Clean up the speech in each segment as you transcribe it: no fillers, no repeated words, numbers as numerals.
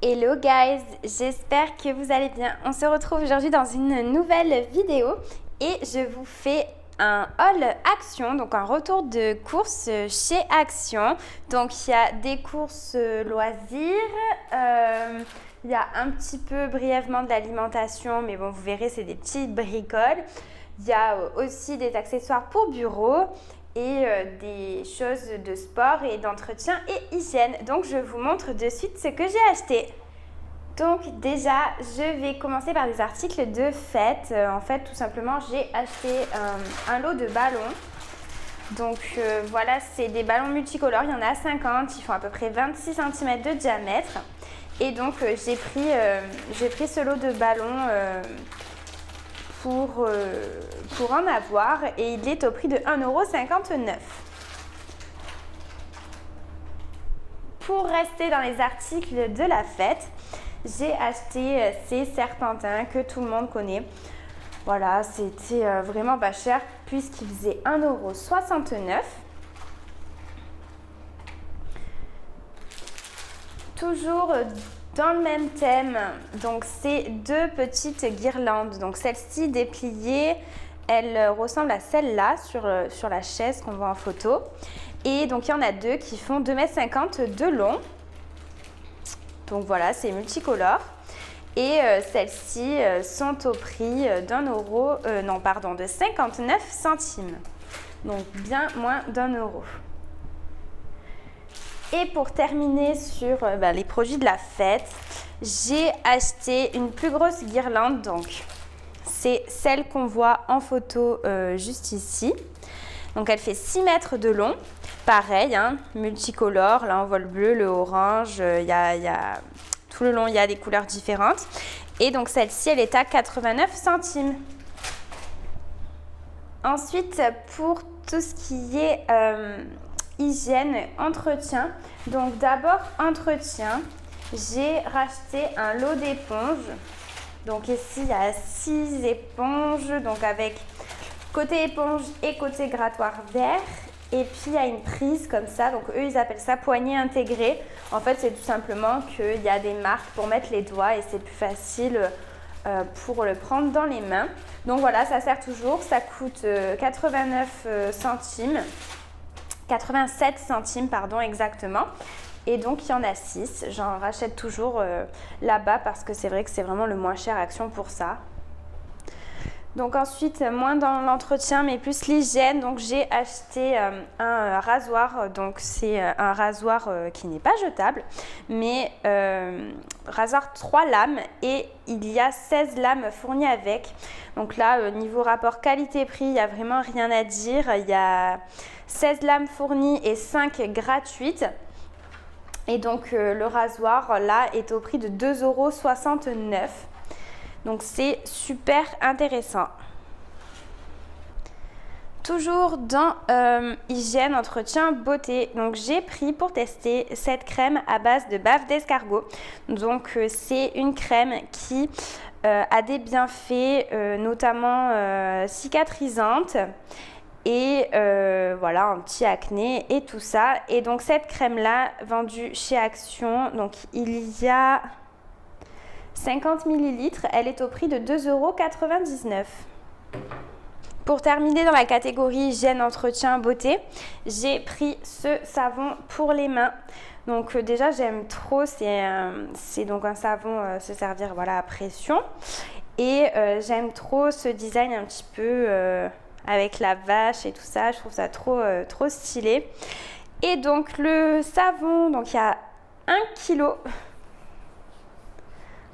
Hello guys, j'espère que vous allez bien. On se retrouve aujourd'hui dans une nouvelle vidéo et je vous fais un haul Action, donc un retour de courses chez Action. Donc il y a des courses loisirs, il y a un petit peu brièvement de l'alimentation, mais bon vous verrez c'est des petites bricoles. Il y a aussi des accessoires pour bureau et des choses de sport et d'entretien et hygiène. Donc je vous montre de suite ce que j'ai acheté. Donc déjà, je vais commencer par des articles de fête. En fait, tout simplement, j'ai acheté un lot de ballons. Donc voilà, c'est des ballons multicolores, il y en a 50, ils font à peu près 26 cm de diamètre. Et donc j'ai pris ce lot de ballons pour en avoir et il est au prix de 1,59 €. Pour rester dans les articles de la fête, j'ai acheté ces serpentins que tout le monde connaît. Voilà, c'était vraiment pas cher puisqu'il faisait 1,69 €. Toujours dans le même thème, donc c'est deux petites guirlandes. Donc celle-ci dépliée, elle ressemble à celle-là sur la chaise qu'on voit en photo. Et donc il y en a deux qui font 2,50 m de long. Donc voilà, c'est multicolore. Et celles-ci sont au prix de 59 centimes. Donc bien moins d'1 €. Et pour terminer sur les produits de la fête, j'ai acheté une plus grosse guirlande. Donc c'est celle qu'on voit en photo juste ici. Donc elle fait 6 mètres de long. Pareil, hein, multicolore. Là on voit le bleu, le orange. Tout le long il y a des couleurs différentes. Et donc celle-ci elle est à 89 centimes. Ensuite pour tout ce qui est hygiène, entretien. Donc d'abord entretien, j'ai racheté un lot d'éponges. Donc ici il y a 6 éponges, donc avec côté éponge et côté grattoir vert. Et puis il y a une prise comme ça, donc eux ils appellent ça poignée intégrée. En fait c'est tout simplement qu'il y a des marques pour mettre les doigts et c'est plus facile pour le prendre dans les mains. Donc voilà, ça sert toujours, ça coûte 87 centimes pardon, exactement. Et donc il y en a 6, j'en rachète toujours là-bas parce que c'est vrai que c'est vraiment le moins cher Action pour ça. Donc ensuite, moins dans l'entretien mais plus l'hygiène, donc j'ai acheté un rasoir. Donc c'est un rasoir qui n'est pas jetable, mais rasoir 3 lames et il y a 16 lames fournies avec. Donc là, niveau rapport qualité-prix, il n'y a vraiment rien à dire. Il y a 16 lames fournies et 5 gratuites. Et donc le rasoir là est au prix de 2,69 €. Donc c'est super intéressant. Toujours dans hygiène, entretien, beauté. Donc j'ai pris pour tester cette crème à base de bave d'escargot. Donc c'est une crème qui a des bienfaits notamment cicatrisantes. Et voilà, anti-acné et tout ça. Et donc cette crème là vendue chez Action, donc il y a 50 ml, elle est au prix de 2,99 €. Pour terminer dans la catégorie hygiène, entretien, beauté, j'ai pris ce savon pour les mains. Donc déjà j'aime trop, c'est donc un savon se servir voilà, à pression. Et j'aime trop ce design un petit peu avec la vache et tout ça, je trouve ça trop stylé. Et donc le savon, donc il y a 1 kg.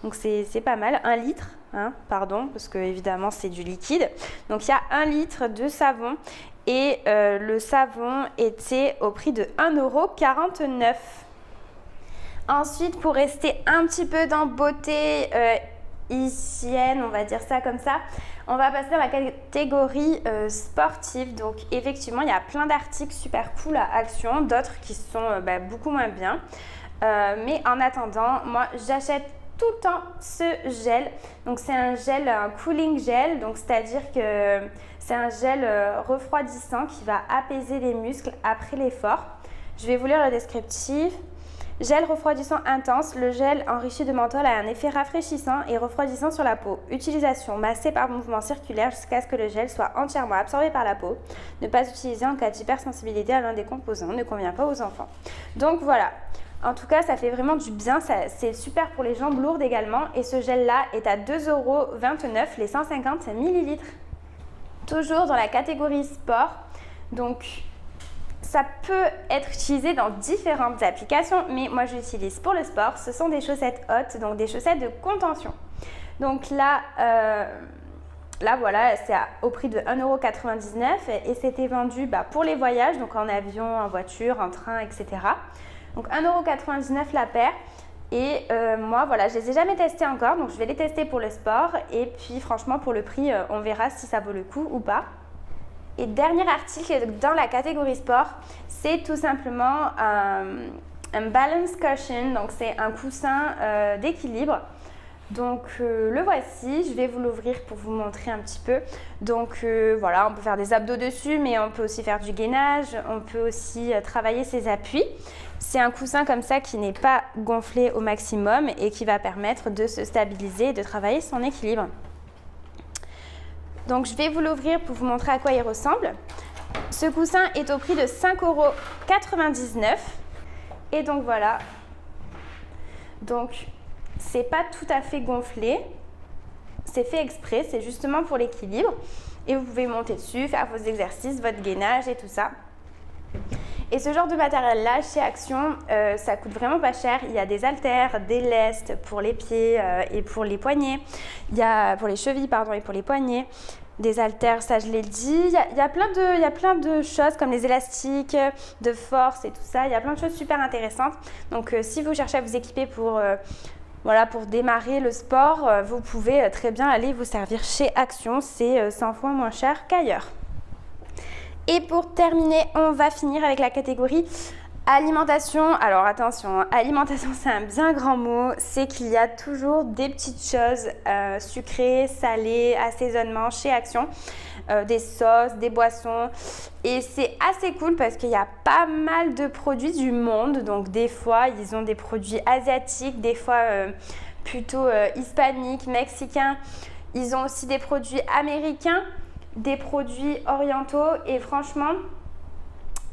Donc c'est pas mal, 1 litre, hein, pardon, parce que évidemment c'est du liquide. Donc il y a 1 litre de savon et le savon était au prix de 1,49 €. Ensuite, pour rester un petit peu dans beauté, hygiène, on va dire ça comme ça, on va passer dans la catégorie sportive. Donc effectivement, il y a plein d'articles super cool à Action, d'autres qui sont beaucoup moins bien. Mais en attendant, moi j'achète tout le temps ce gel. Donc c'est un gel, un cooling gel, donc c'est-à-dire que c'est un gel refroidissant qui va apaiser les muscles après l'effort. Je vais vous lire le descriptif. Gel refroidissant intense. Le gel enrichi de menthol a un effet rafraîchissant et refroidissant sur la peau. Utilisation massée par mouvement circulaire jusqu'à ce que le gel soit entièrement absorbé par la peau. Ne pas utiliser en cas d'hypersensibilité à l'un des composants. Ne convient pas aux enfants. Donc voilà. En tout cas, ça fait vraiment du bien. C'est super pour les jambes lourdes également. Et ce gel-là est à 2,29 € les 150 ml. Toujours dans la catégorie sport. Donc, ça peut être utilisé dans différentes applications, mais moi j'utilise pour le sport. Ce sont des chaussettes hautes, donc des chaussettes de contention. Donc là voilà, c'est au prix de 1,99 € et c'était vendu pour les voyages, donc en avion, en voiture, en train, etc. Donc 1,99 € la paire. Et moi, voilà, je ne les ai jamais testés encore, donc je vais les tester pour le sport. Et puis franchement, pour le prix, on verra si ça vaut le coup ou pas. Et dernier article dans la catégorie sport, c'est tout simplement un balance cushion, donc c'est un coussin d'équilibre. Donc le voici, je vais vous l'ouvrir pour vous montrer un petit peu. Donc voilà, on peut faire des abdos dessus, mais on peut aussi faire du gainage, on peut aussi travailler ses appuis. C'est un coussin comme ça qui n'est pas gonflé au maximum et qui va permettre de se stabiliser et de travailler son équilibre. Donc je vais vous l'ouvrir pour vous montrer à quoi il ressemble. Ce coussin est au prix de 5,99 €. Et donc voilà. Donc c'est pas tout à fait gonflé. C'est fait exprès, c'est justement pour l'équilibre. Et vous pouvez monter dessus, faire vos exercices, votre gainage et tout ça. Et ce genre de matériel-là, chez Action, ça coûte vraiment pas cher. Il y a des haltères, des lestes pour les pieds et pour les poignets. Il y a pour les chevilles, pardon, et pour les poignets. Des haltères, ça je l'ai dit. Il y a plein de choses comme les élastiques, de force et tout ça. Il y a plein de choses super intéressantes. Donc si vous cherchez à vous équiper pour démarrer le sport, vous pouvez très bien aller vous servir chez Action. C'est 100 fois moins cher qu'ailleurs. Et pour terminer, on va finir avec la catégorie alimentation. Alors attention, alimentation c'est un bien grand mot. C'est qu'il y a toujours des petites choses sucrées, salées, assaisonnement chez Action. Des sauces, des boissons. Et c'est assez cool parce qu'il y a pas mal de produits du monde. Donc des fois, ils ont des produits asiatiques, des fois plutôt hispaniques, mexicains. Ils ont aussi des produits américains, des produits orientaux et franchement,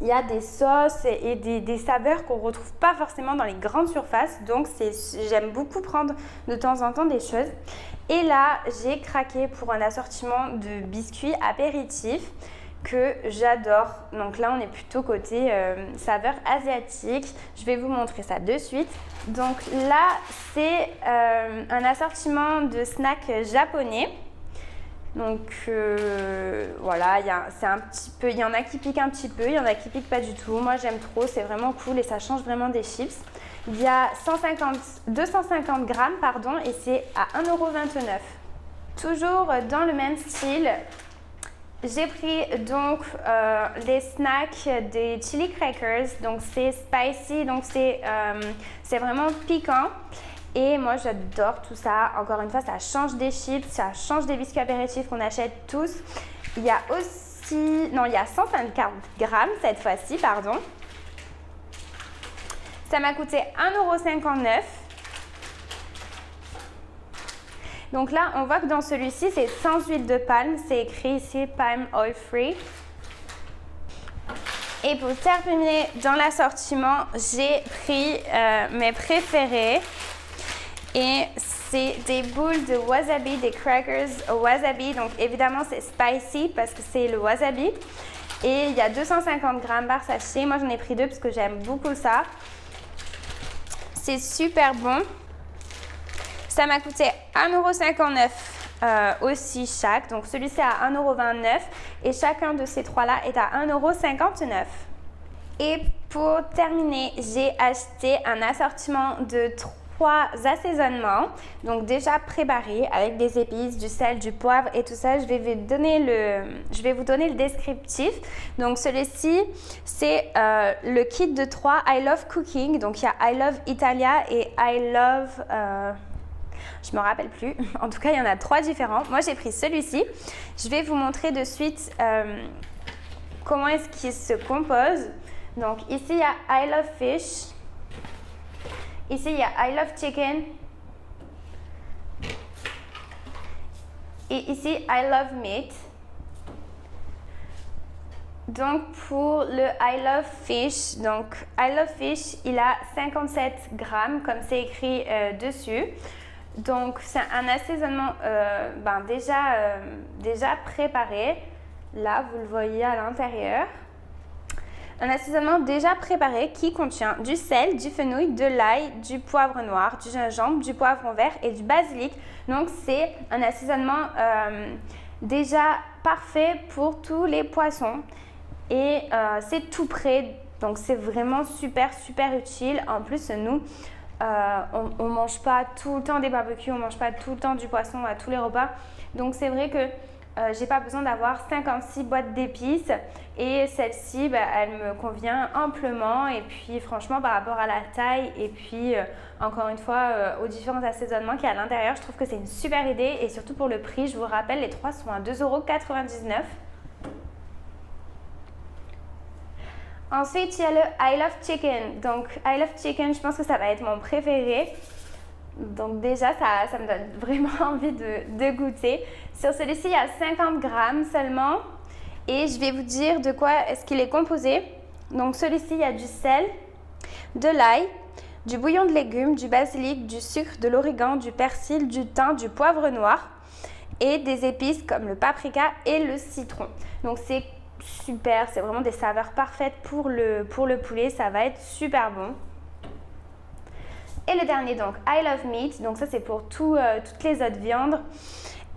il y a des sauces et des saveurs qu'on ne retrouve pas forcément dans les grandes surfaces. Donc, j'aime beaucoup prendre de temps en temps des choses. Et là, j'ai craqué pour un assortiment de biscuits apéritifs que j'adore. Donc là, on est plutôt côté saveur asiatique. Je vais vous montrer ça de suite. Donc là, c'est un assortiment de snacks japonais. Donc voilà, il y en a qui piquent un petit peu, il y en a qui piquent pas du tout. Moi j'aime trop, c'est vraiment cool et ça change vraiment des chips. Il y a 250 grammes et c'est à 1,29 €. Toujours dans le même style, j'ai pris donc les snacks des chili crackers. Donc c'est spicy, donc c'est vraiment piquant. Et moi, j'adore tout ça. Encore une fois, ça change des chips, ça change des biscuits apéritifs qu'on achète tous. Il y a aussi... Non, il y a 150 grammes cette fois-ci, pardon. Ça m'a coûté 1,59 €. Donc là, on voit que dans celui-ci, c'est sans huile de palme. C'est écrit ici « Palm Oil Free ». Et pour terminer dans l'assortiment, j'ai pris mes préférés. Et c'est des boules de wasabi, des crackers au wasabi. Donc évidemment, c'est spicy parce que c'est le wasabi. Et il y a 250 grammes par sachet. Moi, j'en ai pris 2 parce que j'aime beaucoup ça. C'est super bon. Ça m'a coûté 1,59 € aussi chaque. Donc celui-ci à 1,29 € et chacun de ces trois-là est à 1,59 €. Et pour terminer, j'ai acheté un assortiment de 3 assaisonnements, donc déjà préparés avec des épices, du sel, du poivre et tout ça. Je vais vous donner le descriptif. Donc celui-ci, c'est le kit de 3 I Love Cooking. Donc il y a I Love Italia et I Love... je me rappelle plus. En tout cas, il y en a 3 différents. Moi, j'ai pris celui-ci. Je vais vous montrer de suite comment est-ce qu'il se compose. Donc ici, il y a I Love Fish. Ici, il y a I love chicken. Et ici, I love meat. Donc pour le I love fish, donc I love fish, il a 57 grammes comme c'est écrit dessus. Donc c'est un assaisonnement déjà préparé. Là, vous le voyez à l'intérieur. Un assaisonnement déjà préparé qui contient du sel, du fenouil, de l'ail, du poivre noir, du gingembre, du poivron vert et du basilic. Donc c'est un assaisonnement déjà parfait pour tous les poissons. Et c'est tout prêt, donc c'est vraiment super utile. En plus, nous, on ne mange pas tout le temps des barbecues, on ne mange pas tout le temps du poisson à tous les repas. Donc c'est vrai que j'ai pas besoin d'avoir 56 boîtes d'épices et celle-ci, elle me convient amplement. Et puis franchement, par rapport à la taille et puis encore une fois aux différents assaisonnements qu'il y a à l'intérieur, je trouve que c'est une super idée. Et surtout pour le prix, je vous rappelle, les 3 sont à 2,99 €. Ensuite, il y a le I love chicken. Donc, I love chicken, je pense que ça va être mon préféré. Donc déjà, ça me donne vraiment envie de goûter. Sur celui-ci, il y a 50 grammes seulement. Et je vais vous dire de quoi est-ce qu'il est composé. Donc celui-ci, il y a du sel, de l'ail, du bouillon de légumes, du basilic, du sucre, de l'origan, du persil, du thym, du poivre noir et des épices comme le paprika et le citron. Donc c'est super, c'est vraiment des saveurs parfaites pour le poulet, ça va être super bon. Et le dernier, donc I love meat, donc ça c'est pour toutes les autres viandes.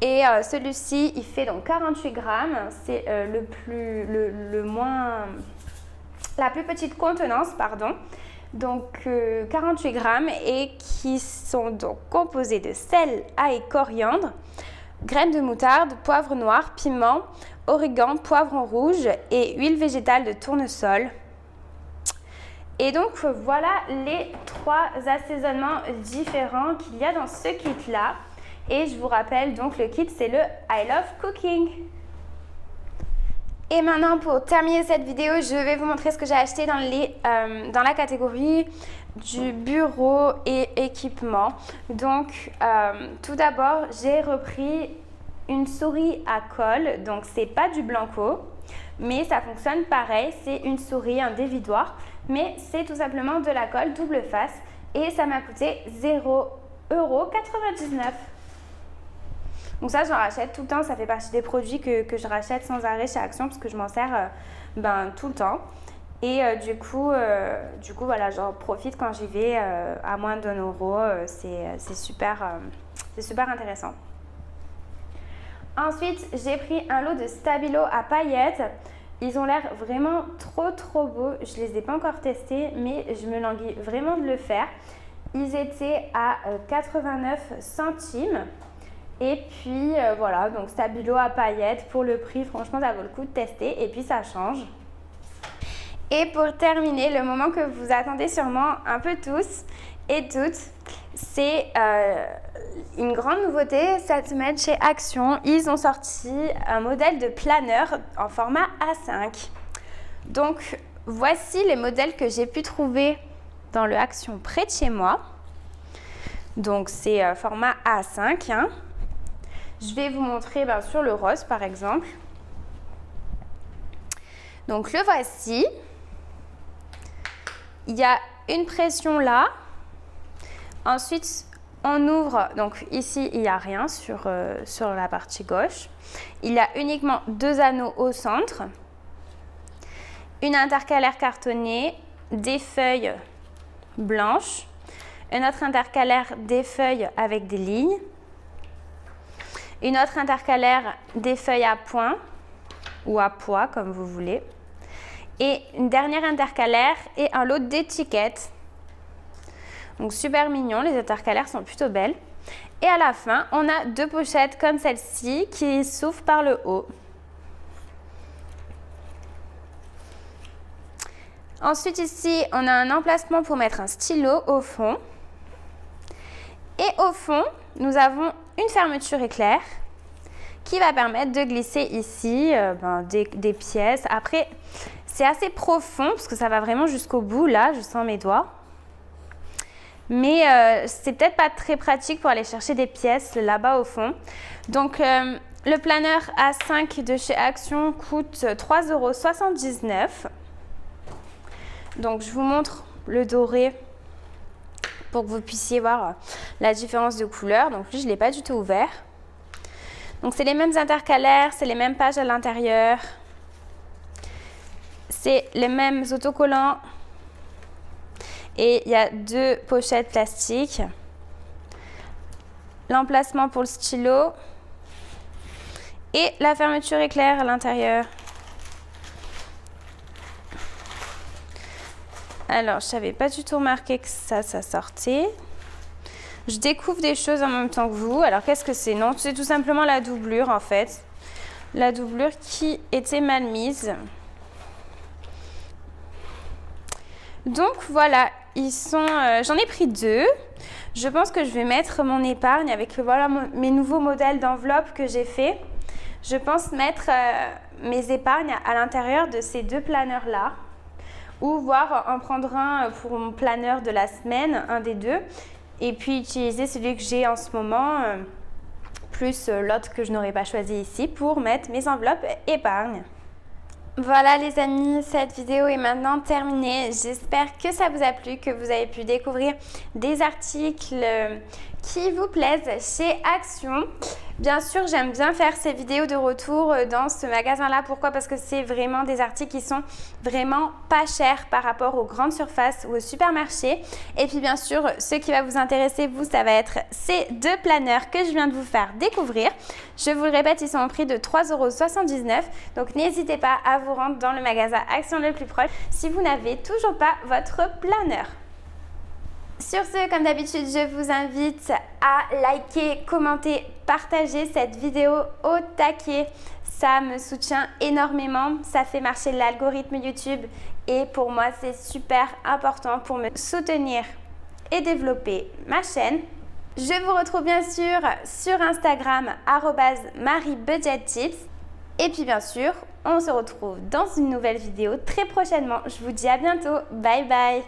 Et celui-ci, il fait donc 48 grammes, c'est la plus petite contenance, pardon. Donc 48 grammes et qui sont donc composés de sel, ail, coriandre, graines de moutarde, poivre noir, piment, origan, poivron rouge et huile végétale de tournesol. Et donc voilà les 3 assaisonnements différents qu'il y a dans ce kit là. Et je vous rappelle donc le kit, c'est le I love cooking. Et maintenant pour terminer cette vidéo, je vais vous montrer ce que j'ai acheté dans la catégorie du bureau et équipement. Donc tout d'abord, j'ai repris une souris à colle, donc c'est pas du Blanco, mais ça fonctionne pareil, c'est une souris, un dévidoir, mais c'est tout simplement de la colle double face et ça m'a coûté 0,99 €. Donc ça, j'en rachète tout le temps, ça fait partie des produits que je rachète sans arrêt chez Action parce que je m'en sers tout le temps. Et du coup voilà, j'en profite quand j'y vais à moins d'1 €, c'est super intéressant. Ensuite, j'ai pris un lot de Stabilo à paillettes. Ils ont l'air vraiment trop beaux. Je ne les ai pas encore testés, mais je me languis vraiment de le faire. Ils étaient à 89 centimes. Et puis voilà, donc Stabilo à paillettes pour le prix, franchement ça vaut le coup de tester et puis ça change. Et pour terminer, le moment que vous attendez sûrement un peu tous et toutes, c'est une grande nouveauté cette semaine chez Action. Ils ont sorti un modèle de planeur en format A5. Donc voici les modèles que j'ai pu trouver dans le Action près de chez moi. Donc c'est format A5. Hein. Je vais vous montrer bien sûr le rose par exemple. Donc le voici. Il y a une pression là. Ensuite, on ouvre. Donc ici, il n'y a rien sur la partie gauche. Il y a uniquement 2 anneaux au centre. Une intercalaire cartonnée, des feuilles blanches. Un autre intercalaire, des feuilles avec des lignes. Une autre intercalaire, des feuilles à point ou à pois, comme vous voulez. Et une dernière intercalaire et un lot d'étiquettes. Donc super mignon, les intercalaires sont plutôt belles. Et à la fin, on a 2 pochettes comme celle-ci qui s'ouvrent par le haut. Ensuite ici, on a un emplacement pour mettre un stylo au fond. Et au fond, nous avons une fermeture éclair qui va permettre de glisser ici des pièces. Après, c'est assez profond parce que ça va vraiment jusqu'au bout. Là, je sens mes doigts. mais c'est peut-être pas très pratique pour aller chercher des pièces là-bas au fond. Donc le planeur A5 de chez Action coûte 3,79 €. Donc je vous montre le doré pour que vous puissiez voir la différence de couleur. Donc lui, je ne l'ai pas du tout ouvert. Donc c'est les mêmes intercalaires, c'est les mêmes pages à l'intérieur. C'est les mêmes autocollants. Et il y a 2 pochettes plastiques. L'emplacement pour le stylo. Et la fermeture éclair à l'intérieur. Alors, je ne savais pas du tout remarqué que ça sortait. Je découvre des choses en même temps que vous. Alors, qu'est-ce que c'est? Non, c'est tout simplement la doublure, en fait. La doublure qui était mal mise. Donc, voilà. J'en ai pris 2. Je pense que je vais mettre mon épargne avec voilà, mes nouveaux modèles d'enveloppe que j'ai fait. Je pense mettre mes épargnes à l'intérieur de ces 2 planeurs-là. Ou voir en prendre un pour mon planeur de la semaine, un des 2, et puis utiliser celui que j'ai en ce moment, plus l'autre que je n'aurais pas choisi ici, pour mettre mes enveloppes épargne. Voilà les amis, cette vidéo est maintenant terminée. J'espère que ça vous a plu, que vous avez pu découvrir des articles qui vous plaisent chez Action. Bien sûr, j'aime bien faire ces vidéos de retour dans ce magasin-là. Pourquoi? Parce que c'est vraiment des articles qui sont vraiment pas chers par rapport aux grandes surfaces ou au supermarché. Et puis bien sûr, ce qui va vous intéresser, vous, ça va être ces 2 planeurs que je viens de vous faire découvrir. Je vous le répète, ils sont au prix de 3,79 €. Donc n'hésitez pas à vous rendre dans le magasin Action le plus proche si vous n'avez toujours pas votre planeur. Sur ce, comme d'habitude, je vous invite à liker, commenter, partager cette vidéo au taquet. Ça me soutient énormément, ça fait marcher l'algorithme YouTube et pour moi, c'est super important pour me soutenir et développer ma chaîne. Je vous retrouve bien sûr sur Instagram @mariebudgettips. Et puis bien sûr, on se retrouve dans une nouvelle vidéo très prochainement. Je vous dis à bientôt. Bye bye.